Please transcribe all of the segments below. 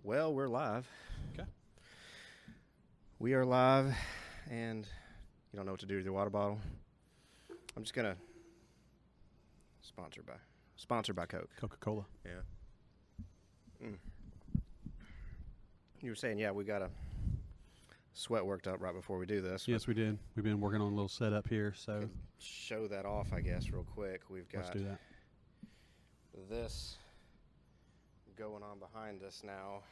Well, we're live. Okay. We are live, and you don't know what to do with your water bottle. I'm just gonna sponsored by Coke. Coca-Cola. Yeah. You were saying, yeah, we got a sweat worked up right before we do this. Yes, we did. We've been working on a little setup here, so Show that off, I guess, real quick. We've got let's do that. this going on behind us now,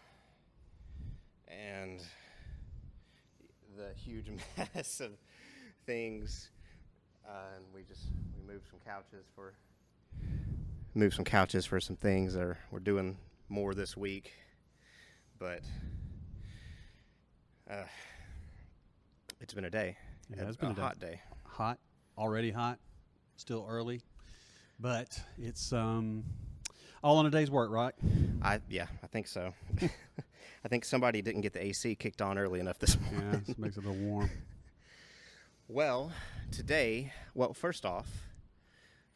and the huge mess of things, and we moved some couches for some things that we're doing more this week, but it's been a day. Yeah, it's been a hot day. Hot, already hot, still early, but it's all in a day's work, right? I think so. I think somebody didn't get the AC kicked on early enough this morning. Yeah, it makes it a little warm. Well, first off,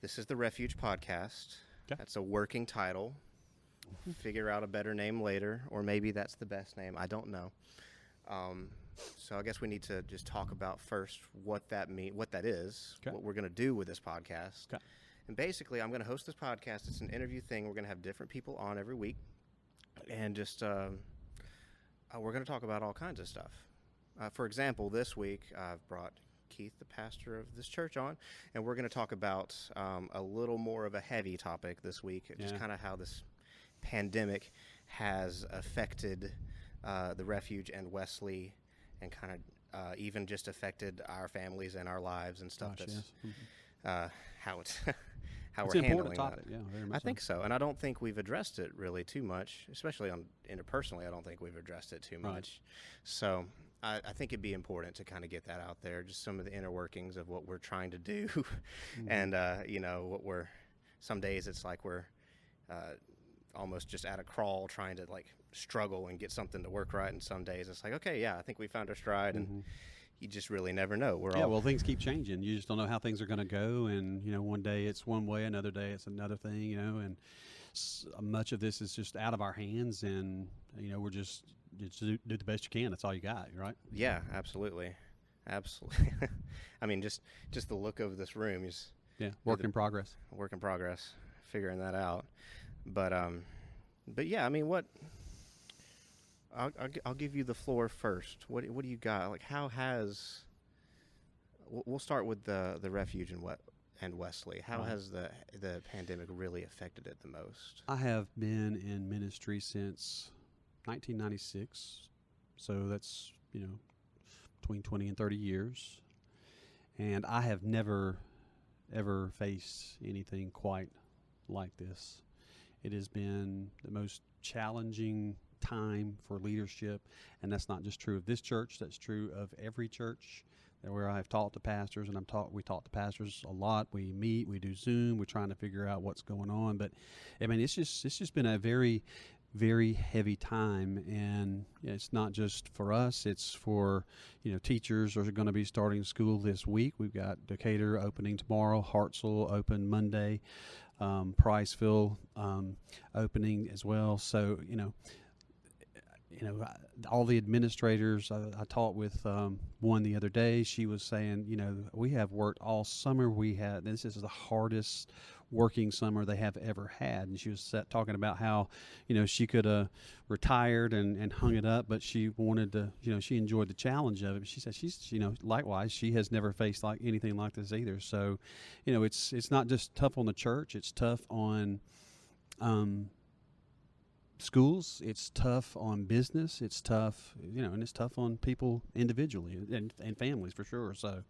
this is the Refuge Podcast. Okay. That's a working title. We'll figure out a better name later, or maybe that's the best name. I don't know. So I guess we need to just talk about first what that is, okay, what we're going to do with this podcast. Okay. And basically, I'm going to host this podcast. It's an interview thing. We're going to have different people on every week, and just we're going to talk about all kinds of stuff. For example, this week I've brought Keith, the pastor of this church, on, and we're going to talk about a little more of a heavy topic this week, just kind of how this pandemic has affected the Refuge and Wesley, and kind of even just affected our families and our lives and stuff. How it's how it's we're an handling important topic. that. Yeah, very much I think so, and I don't think we've addressed it really too much, especially interpersonally. I don't think we've addressed it too much. So I think it'd be important to kind of get that out there, just some of the inner workings of what we're trying to do, and some days it's like we're almost just at a crawl trying to like struggle and get something to work right, and some days it's like, okay, yeah, I think we found our stride, and you just really never know. Well, things keep changing. You just don't know how things are going to go, and one day it's one way, another day it's another thing, and much of this is just out of our hands, and we're just do the best you can. That's all you got, right? Yeah, absolutely. I mean, just the look of this room is work in progress. Work in progress, figuring that out. But yeah, I mean, what? I'll give you the floor first. What do you got? Like, how has? We'll start with the Refuge and Wesley. How has the pandemic really affected it the most? I have been in ministry since 1996, so that's between 20 and 30 years, and I have never ever faced anything quite like this. It has been the most challenging time for leadership, and that's not just true of this church. That's true of every church where I've talked to pastors, and we talk to pastors a lot. We meet, we do Zoom, we're trying to figure out what's going on. But I mean, it's just been a very, very heavy time, and it's not just for us. It's for teachers are going to be starting school this week. We've got Decatur opening tomorrow, Hartselle open Monday, Priceville opening as well. So all the administrators. I talked with one the other day. She was saying, we have worked all summer. This is the hardest working summer they have ever had. And she was talking about how, she could have retired and hung it up, but she wanted to, she enjoyed the challenge of it. She said likewise, she has never faced like anything like this either. So, it's not just tough on the church. It's tough on schools, it's tough on business, it's tough, and it's tough on people individually and families for sure. So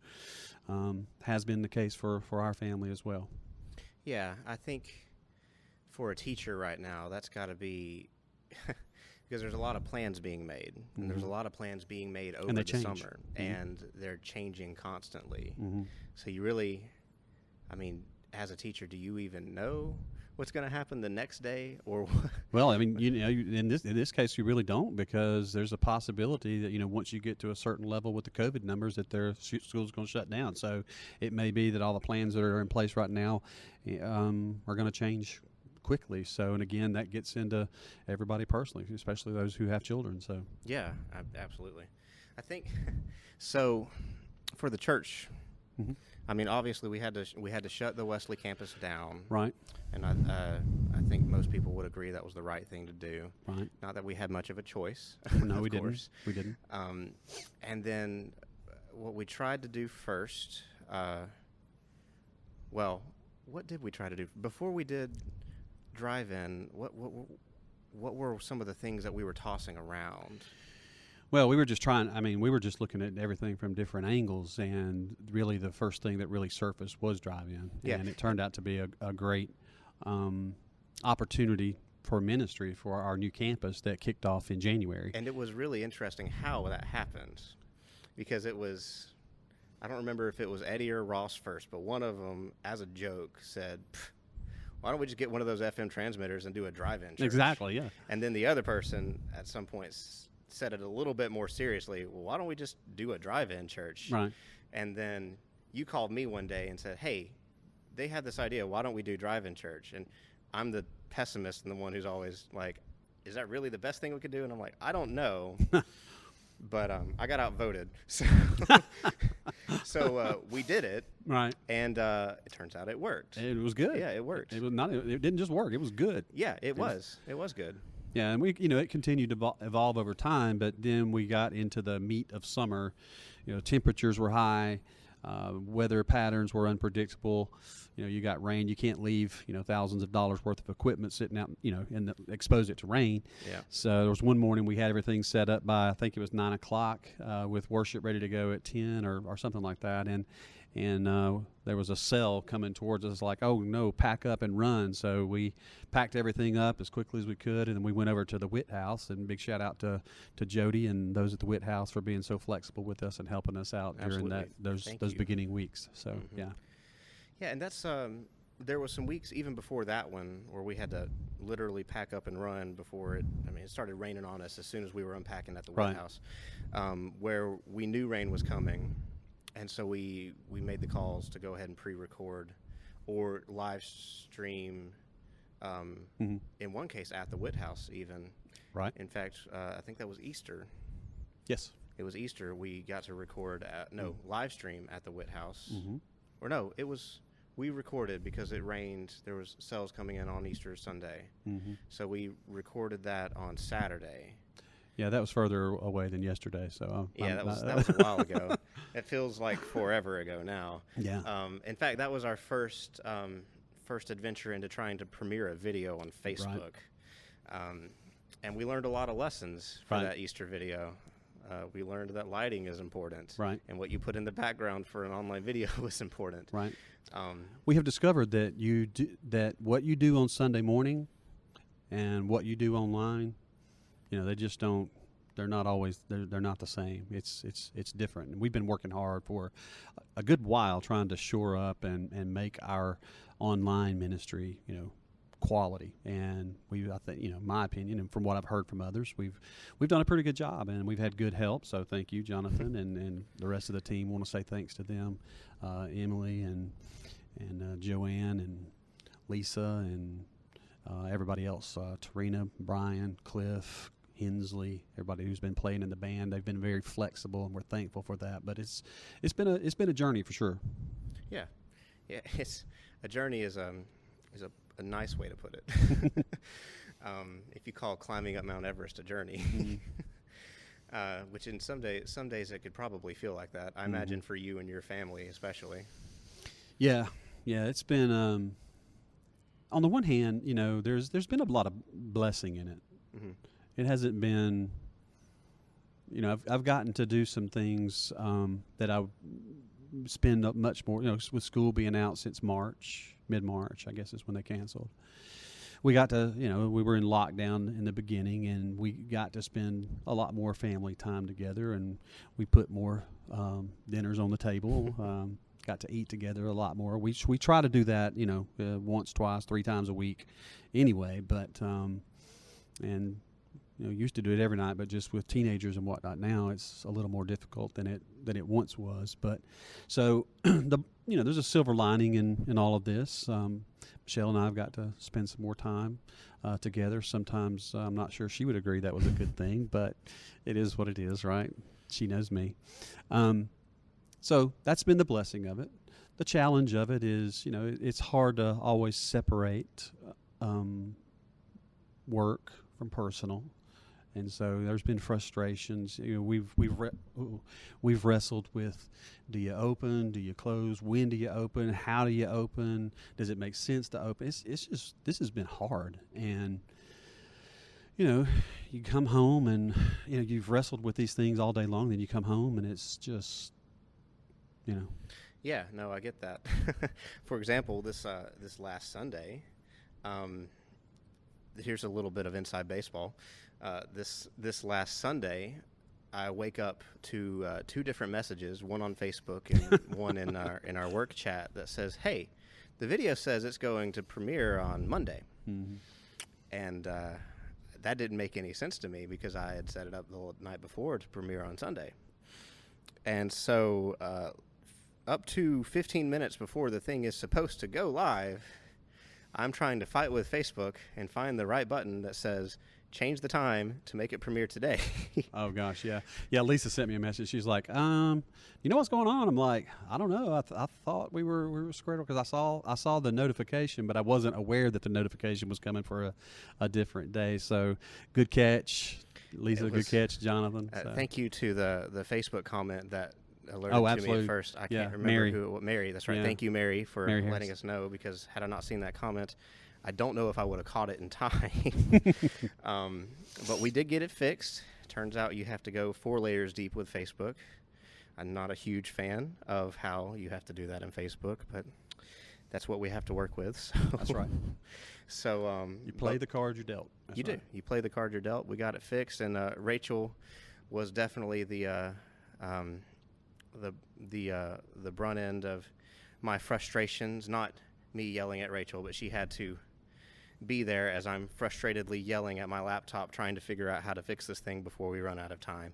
has been the case for our family as well. Yeah, I think for a teacher right now, that's got to be because there's a lot of plans being made, and there's a lot of plans being made over the summer, and they're changing constantly. So you really, I mean, as a teacher, do you even know what's going to happen the next day, or well, I mean, in this case, you really don't, because there's a possibility that once you get to a certain level with the COVID numbers, that their school's going to shut down. So it may be that all the plans that are in place right now are going to change quickly. So, and again, that gets into everybody personally, especially those who have children. So, Yeah, absolutely. I think so. For the church, Mhm. I mean, obviously we had to shut the Wesley campus down, right, and I think most people would agree that was the right thing to do. right. Not that we had much of a choice. No, of we course. didn't. We didn't. And then what we tried to do first, well, what did we try to do before we did drive-in? What were some of the things that we were tossing around? Well, we were just we were just looking at everything from different angles, and really the first thing that really surfaced was drive-in. Yeah. And it turned out to be a great opportunity for ministry for our new campus that kicked off in January. And it was really interesting how that happened, because it was, I don't remember if it was Eddie or Ross first, but one of them, as a joke, said, why don't we just get one of those FM transmitters and do a drive-in church? Exactly, yeah. And then the other person at some point said it a little bit more seriously, well, why don't we just do a drive-in church? Right. And then you called me one day and said, hey, they had this idea, why don't we do drive-in church? And I'm the pessimist and the one who's always like, is that really the best thing we could do? And I'm like, I don't know. But I got outvoted. So we did it. Right. And it turns out it worked. It was good. Yeah, it worked. It didn't just work. It was good. Yeah, it was. It was good. Yeah, and it continued to evolve over time, but then we got into the meat of summer. Temperatures were high, weather patterns were unpredictable. You got rain. You can't leave, thousands of dollars worth of equipment sitting out, and expose it to rain. Yeah. So there was one morning we had everything set up by, I think it was 9 o'clock, with worship ready to go at 10 or something like that. And there was a cell coming towards us like, oh, no, pack up and run. So we packed everything up as quickly as we could, and then we went over to the Witt House, and big shout out to Jody and those at the Witt House for being so flexible with us and helping us out Absolutely. during those beginning weeks. So, yeah. Yeah, and that's there was some weeks even before that one where we had to literally pack up and run before it started raining on us as soon as we were unpacking at the Witt House, where we knew rain was coming. And so we made the calls to go ahead and pre-record or live stream, in one case at the Witt House even. Right. In fact, I think that was Easter. Yes. It was Easter. We got to record live stream at the Witt House. Mm-hmm. Or no, we recorded because it rained. There was cells coming in on Easter Sunday. Mm-hmm. So we recorded that on Saturday. Yeah, that was further away than yesterday. So that was a while ago. It feels like forever ago now. Yeah. In fact, that was our first adventure into trying to premiere a video on Facebook. Right. And we learned a lot of lessons for that Easter video. We learned that lighting is important. Right. And what you put in the background for an online video is important. Right. We have discovered that that what you do on Sunday morning and what you do online, they just don't. They're not always. They're not the same. It's different. And we've been working hard for a good while trying to shore up and make our online ministry, quality. And I think, my opinion, and from what I've heard from others, we've done a pretty good job, and we've had good help. So thank you, Jonathan, and the rest of the team. Want to say thanks to them, Emily and Joanne and Lisa and everybody else, Tarina, Brian, Cliff, Hensley, everybody who's been playing in the band. They've been very flexible, and we're thankful for that. But it's been a journey for sure. Yeah, it's a journey is a nice way to put it. If you call climbing up Mount Everest a journey, mm-hmm. Which in some days it could probably feel like that. I imagine for you and your family especially. Yeah, it's been. On the one hand, there's been a lot of blessing in it. Mm-hmm. It hasn't been, I've gotten to do some things that I spend up much more, with school being out since mid-March, I guess is when they canceled. We got to, we were in lockdown in the beginning, and we got to spend a lot more family time together, and we put more dinners on the table, got to eat together a lot more. We try to do that, once, twice, 3 times a week anyway, but, and used to do it every night, but just with teenagers and whatnot now, it's a little more difficult than it once was. But so there's a silver lining in all of this. Michelle and I have got to spend some more time together. Sometimes I'm not sure she would agree that was a good thing, but it is what it is, right? She knows me. So that's been the blessing of it. The challenge of it is, it's hard to always separate work from personal, and so there's been frustrations. We've wrestled with: do you open? Do you close? When do you open? How do you open? Does it make sense to open? It's just, this has been hard, and you come home and you've wrestled with these things all day long. Then you come home and it's just Yeah, no, I get that. For example, this last Sunday, here's a little bit of inside baseball. This last Sunday, I wake up to two different messages, one on Facebook and one in our work chat that says, "Hey, the video says it's going to premiere on Monday," and that didn't make any sense to me because I had set it up the night before to premiere on Sunday, and so up to 15 minutes before the thing is supposed to go live, I'm trying to fight with Facebook and find the right button that says change the time to make it premiere today. Oh gosh, yeah. Lisa sent me a message. She's like, you know what's going on? I'm like, I don't know. I thought we were squared because I saw the notification, but I wasn't aware that the notification was coming for a different day. So good catch, Lisa. Good catch, Jonathan. Thank you to the Facebook comment that alerted to me at first. I can't remember Mary. That's right. Yeah. Thank you, Mary, for letting us know, because had I not seen that comment, I don't know if I would have caught it in time. But we did get it fixed. Turns out you have to go 4 layers deep with Facebook. I'm not a huge fan of how you have to do that in Facebook, but that's what we have to work with. So. That's right. So you play the card you're dealt. That's you right. do. You play the card you're dealt. We got it fixed, and Rachel was definitely the brunt end of my frustrations. Not me yelling at Rachel, but she had to be there as I'm frustratedly yelling at my laptop trying to figure out how to fix this thing before we run out of time.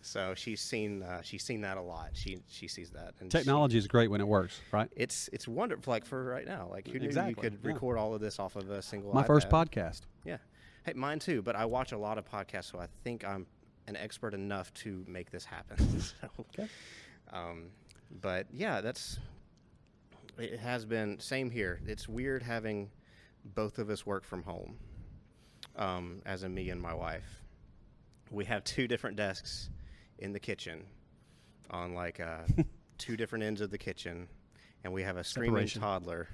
So she's seen that a lot. She sees that. And technology is great when it works, right? It's wonderful. Like for right now, like who knew you could record all of this off of a single My iPad? first podcast. Yeah. Hey, mine too. But I watch a lot of podcasts, so I think I'm an expert enough to make this happen. So, okay. But yeah, it has been same here. It's weird having both of us work from home, as in me and my wife. We have 2 different desks in the kitchen on like 2 different ends of the kitchen, and we have a screaming toddler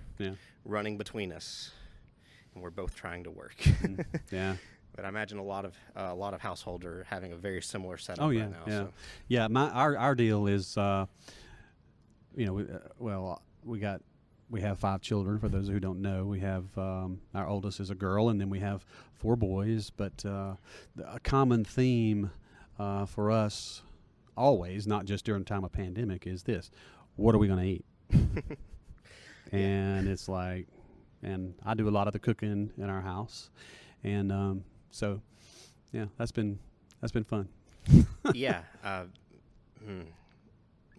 running between us, and we're both trying to work. Yeah. But I imagine a lot of households are having a very similar setup right now. Yeah, so. Yeah. Our deal is, we have 5 children. For those who don't know, we have our oldest is a girl, and then we have 4 boys. But a common theme for us always, not just during time of pandemic, is this: what are we going to eat? And it's like, and I do a lot of the cooking in our house, and so, yeah, that's been fun. Yeah,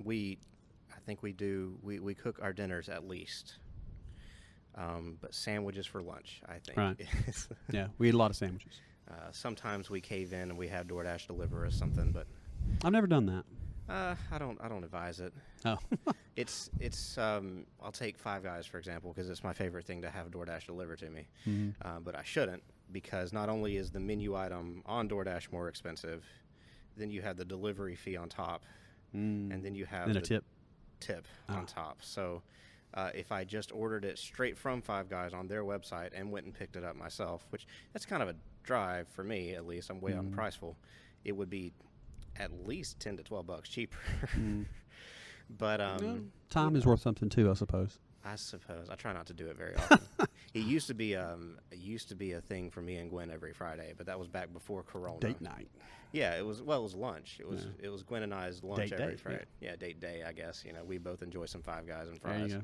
we cook our dinners at least, but sandwiches for lunch, I think. Right. Yeah, we eat a lot of sandwiches. Sometimes we cave in and we have DoorDash deliver us something, but I've never done that. I don't advise it. Oh. It's I'll take Five Guys for example, because it's my favorite thing to have DoorDash deliver to me. But I shouldn't, because not only is the menu item on DoorDash more expensive, then you have the delivery fee on top, and then you have a tip on top. So if I just ordered it straight from Five Guys on their website and went and picked it up myself, which that's kind of a drive for me, at least I'm way unpriceful, it would be at least $10 to $12 cheaper. But time is worth something too, I suppose. I try not to do it very often. It used to be a thing for me and Gwen every Friday, but that was back before Corona. Date night. Yeah, it was lunch. It was Gwen and I's lunch date every day, Friday. Yeah, date day, I guess. We both enjoy some Five Guys and fries. There you go.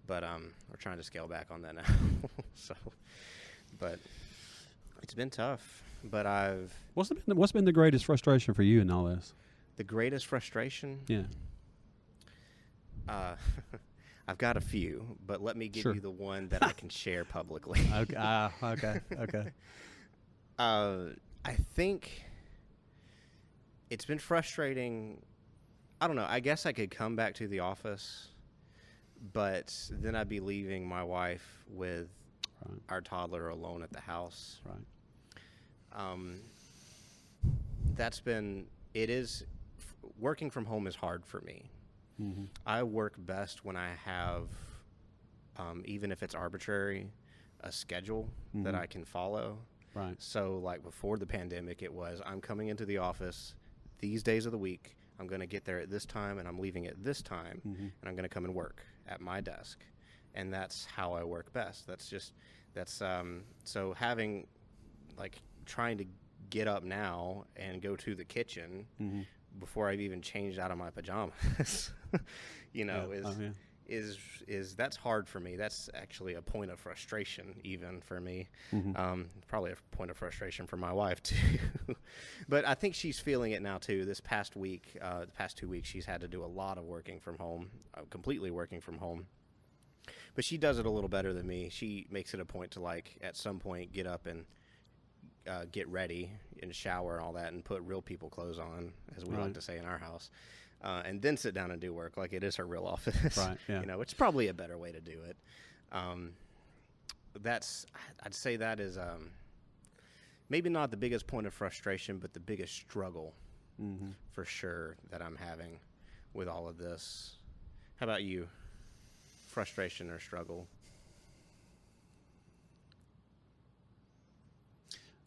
But we're trying to scale back on that now. So, but It's been tough, but What's been the greatest frustration for you in all this? the greatest frustration. Yeah. I've got a few, but let me give Sure. you the one that I can share publicly. Okay. Okay. I think it's been frustrating. I don't know. I guess I could come back to the office, but then I'd be leaving my wife with Right. our toddler alone at the house. Right. Working from home is hard for me. Mm-hmm. I work best when I have, even if it's arbitrary, a schedule that Mhm. I can follow. Right. So, like before the pandemic, it was I'm coming into the office these days of the week. I'm going to get there at this time, and I'm leaving at this time, Mm-hmm. and I'm going to come and work at my desk. And that's how I work best. So having, like, trying to get up now and go to the kitchen Mm-hmm. before I've even changed out of my pajamas, is that's hard for me. That's actually a point of frustration even for me. Mm-hmm. Probably a point of frustration for my wife too. But I think she's feeling it now too. This past week, the past 2 weeks, she's had to do a lot of working from home, completely working from home. But she does it a little better than me. She makes it a point to, like, at some point get up and get ready and shower and all that and put real people clothes on, as we Right. like to say in our house, and then sit down and do work like it is her real office. Right. Yeah. It's probably a better way to do it. I'd say that is maybe not the biggest point of frustration, but the biggest struggle Mm-hmm. for sure that I'm having with all of this. How about you? Frustration or struggle?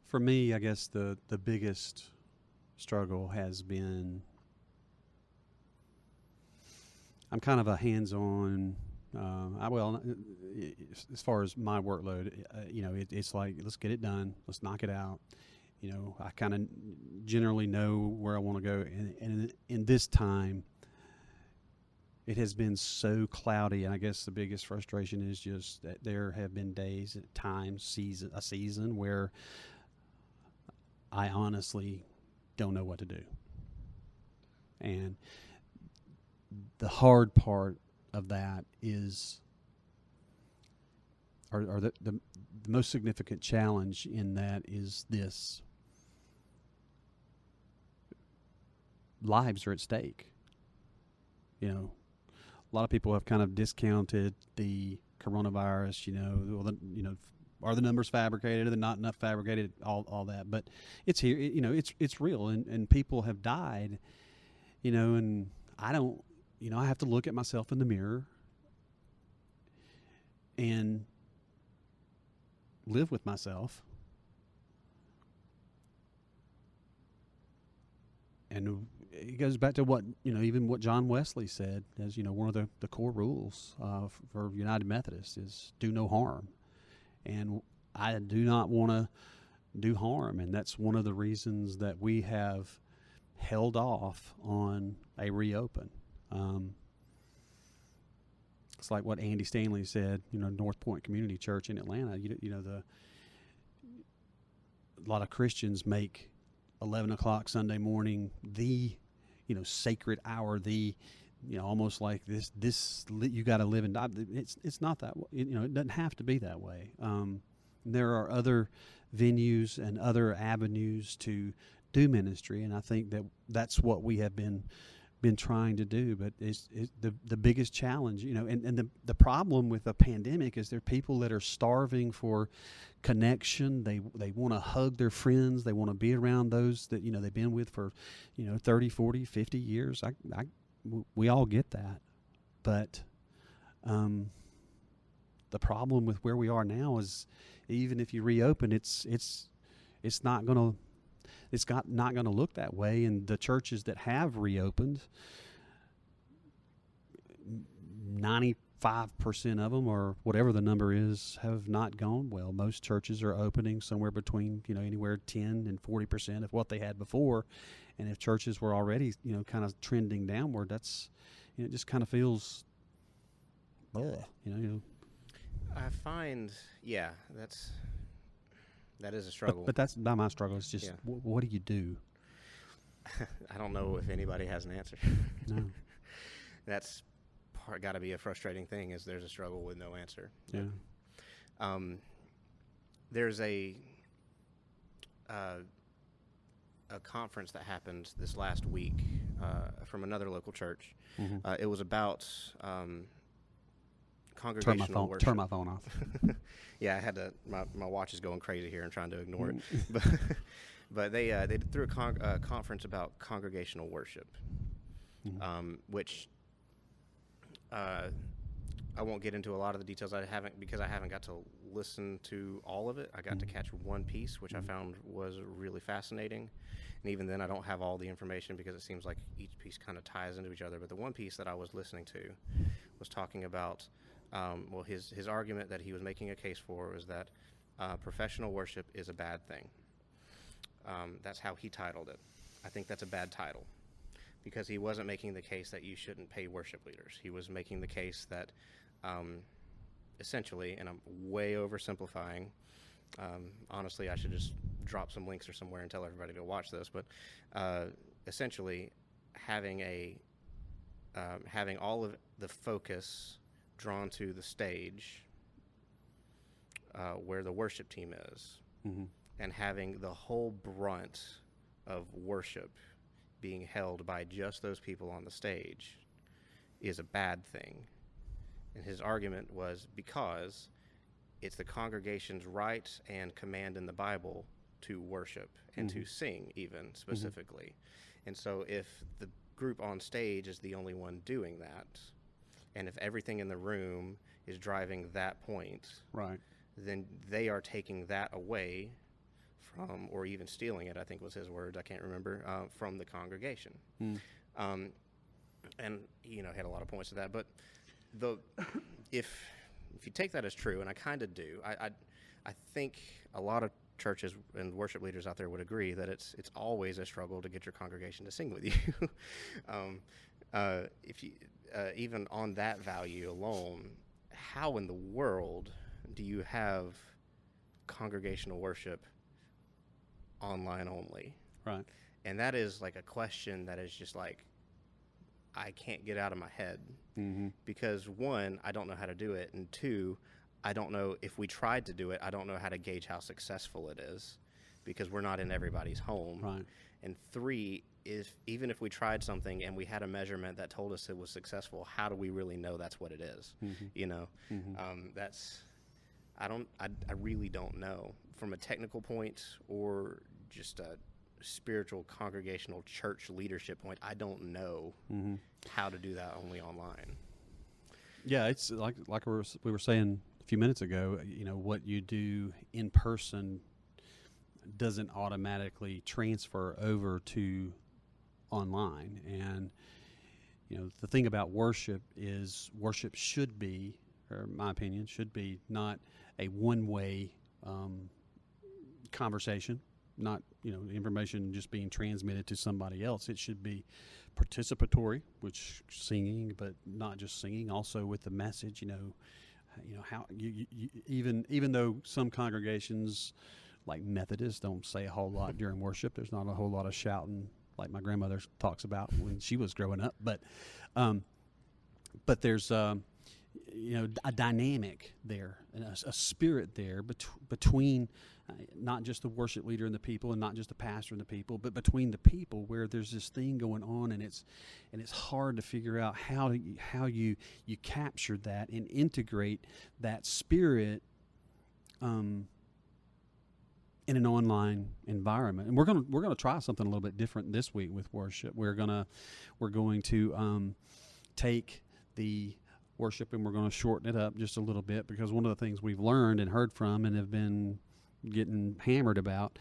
For me, I guess the biggest struggle has been I'm kind of a hands-on. As far as my workload, it's like let's get it done, let's knock it out. I kind of generally know where I want to go, and in this time, it has been so cloudy, and I guess the biggest frustration is just that there have been days, at times, a season where I honestly don't know what to do. And the hard part of that is, or the most significant challenge in that is this: lives are at stake. A lot of people have kind of discounted the coronavirus. Are the numbers fabricated? Are they not enough fabricated? All that, but it's here. It's real, and people have died. And I don't. I have to look at myself in the mirror and live with myself. And it goes back to what, even what John Wesley said as, one of the core rules for United Methodists is do no harm. And I do not want to do harm. And that's one of the reasons that we have held off on a reopen. It's like what Andy Stanley said, North Point Community Church in Atlanta. A lot of Christians make 11 o'clock Sunday morning the, sacred hour, the, almost like this you got to live and die. It's not that way. It doesn't have to be that way. There are other venues and other avenues to do ministry, and I think that's what we have been trying to do. But it's the biggest challenge, and the problem with a pandemic is there are people that are starving for connection. They want to hug their friends. They want to be around those that they've been with for 30, 40, 50 years. We all get that, but the problem with where we are now is even if you reopen, it's not going to look that way. And the churches that have reopened, 95% of them, or whatever the number is, have not gone well. Most churches are opening somewhere between anywhere 10 and 40% of what they had before. And if churches were already kind of trending downward, that's it just kind of feels I find, that's That is a struggle. But that's not my struggle. It's just, Yeah. what do you do? I don't know if anybody has an answer. No. That's got to be a frustrating thing, is there's a struggle with no answer. Yeah. There's a conference that happened this last week from another local church. Mm-hmm. It was about congregational worship. Turn my phone off. Yeah, I had to. My watch is going crazy here and trying to ignore it. But they threw a conference about congregational worship, which I won't get into a lot of the details. Because I haven't got to listen to all of it. I got to catch one piece, which I found was really fascinating. And even then, I don't have all the information because it seems like each piece kind of ties into each other. But the one piece that I was listening to was talking about, his argument that he was making a case for was that professional worship is a bad thing. That's how he titled it. I think that's a bad title, because he wasn't making the case that you shouldn't pay worship leaders. He was making the case that essentially, and I'm way oversimplifying, honestly, I should just drop some links or somewhere and tell everybody to watch this, but essentially having all of the focus drawn to the stage where the worship team is, and having the whole brunt of worship being held by just those people on the stage is a bad thing. And his argument was because it's the congregation's right and command in the Bible to worship and to sing, even specifically. And so if the group on stage is the only one doing that, and if everything in the room is driving that point, Right. then they are taking that away from, or even stealing it, I think was his words, I can't remember, from the congregation. And, he had a lot of points to that. But if you take that as true, and I kind of do, I think a lot of churches and worship leaders out there would agree that it's always a struggle to get your congregation to sing with you. If you even on that value alone, how in the world do you have congregational worship online only? Right. And that is like a question that is just like, I can't get out of my head, because one, I don't know how to do it, and two, I don't know if we tried to do it, I don't know how to gauge how successful it is, because we're not in everybody's home. Right. And three, even if we tried something and we had a measurement that told us it was successful, how do we really know that's what it is? I really don't know from a technical point or just a spiritual congregational church leadership point. I don't know how to do that only online. Yeah, it's like we were saying a few minutes ago. What you do in person doesn't automatically transfer over to online. And the thing about worship is worship should be, or in my opinion, should be not a one-way conversation, not information just being transmitted to somebody else. It should be participatory, which singing, but not just singing, also with the message. How you even though some congregations like Methodists don't say a whole lot during worship, there's not a whole lot of shouting like my grandmother talks about when she was growing up, but there's a dynamic there and a spirit there between not just the worship leader and the people, and not just the pastor and the people, but between the people, where there's this thing going on, and it's hard to figure out how you capture that and integrate that spirit in an online environment. And we're gonna try something a little bit different this week with worship. We're going to take the worship and we're going to shorten it up just a little bit, because one of the things we've learned and heard from and have been getting hammered about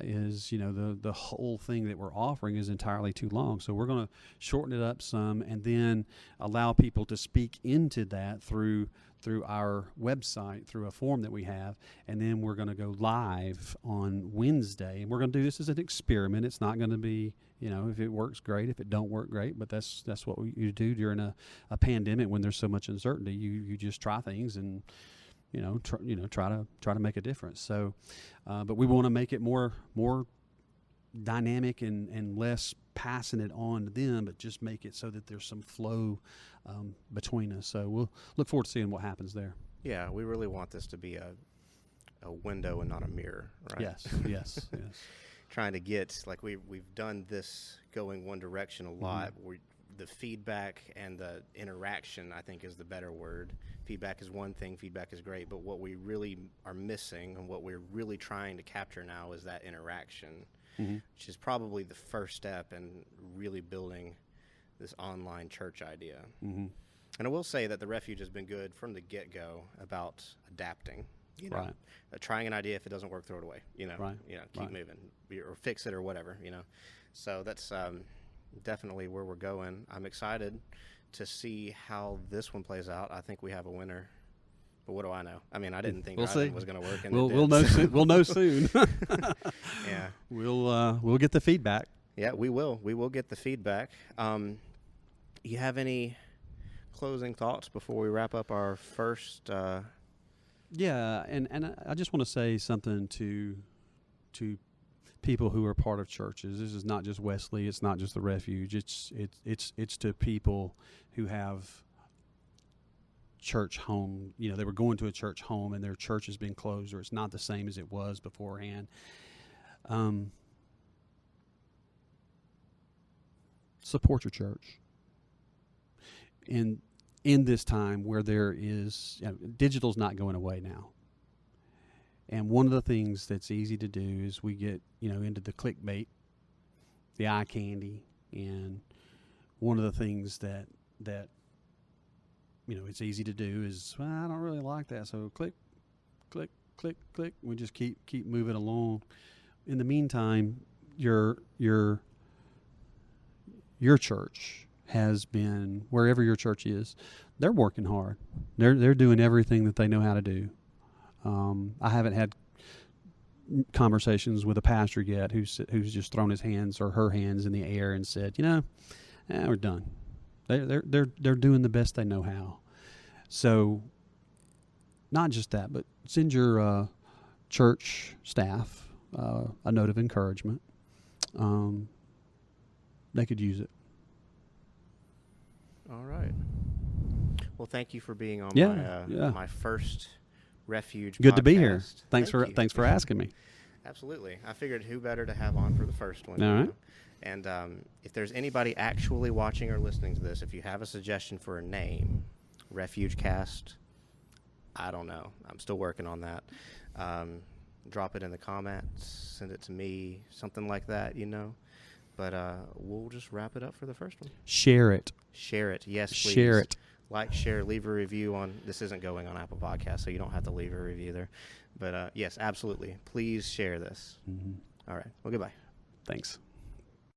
is the whole thing that we're offering is entirely too long. So we're going to shorten it up some, and then allow people to speak into that through our website, through a form that we have, and then we're going to go live on Wednesday, and we're going to do this as an experiment. It's not going to be, if it works, great. If it don't work, great. But that's what you do during a pandemic when there's so much uncertainty. You just try things and try to make a difference. So, but we want to make it more dynamic and less passing it on to them, but just make it so that there's some flow between us. So we'll look forward to seeing what happens there. Yeah, we really want this to be a window and not a mirror, right? Yes. Trying to get, like, we've done this going one direction a lot. The feedback and the interaction, I think, is the better word. Feedback is one thing, feedback is great, but what we really are missing and what we're really trying to capture now is that interaction, which is probably the first step in really building this online church idea. And I will say that the Refuge has been good from the get-go about adapting. Right. Trying an idea, if it doesn't work, throw it away. Right. Keep moving or fix it or whatever. So that's definitely where we're going. I'm excited to see how this one plays out. I think we have a winner, but what do I know? I mean, I didn't think DriveIn was going to work. And we'll know soon. We'll know soon. Yeah. We'll get the feedback. Yeah, we will. We will get the feedback. You have any closing thoughts before we wrap up our first? Yeah, and I just want to say something to people who are part of churches. This is not just Wesley. It's not just the Refuge. It's to people who have church home. They were going to a church home and their church has been closed, or it's not the same as it was beforehand. Support your church. And in this time where there is, digital's not going away now. And one of the things that's easy to do is we get, into the clickbait, the eye candy, and one of the things that it's easy to do is, well, I don't really like that, so click. We just keep moving along. In the meantime, your church has been, wherever your church is, they're working hard. They're doing everything that they know how to do. I haven't had conversations with a pastor yet who's just thrown his hands or her hands in the air and said, we're done. They're doing the best they know how. So, not just that, but send your church staff a note of encouragement. They could use it. All right. Well, thank you for being on my first Refuge Good podcast. to be here. Thanks for asking me. Absolutely. I figured who better to have on for the first one. All right. And if there's anybody actually watching or listening to this, if you have a suggestion for a name, Refuge Cast, I don't know. I'm still working on that. Drop it in the comments. Send it to me. Something like that, But we'll just wrap it up for the first one. Share it. Yes, please. Share it. Like, share, leave a review on. This isn't going on Apple Podcasts, so you don't have to leave a review there. But yes, absolutely. Please share this. Mm-hmm. All right. Well, goodbye. Thanks.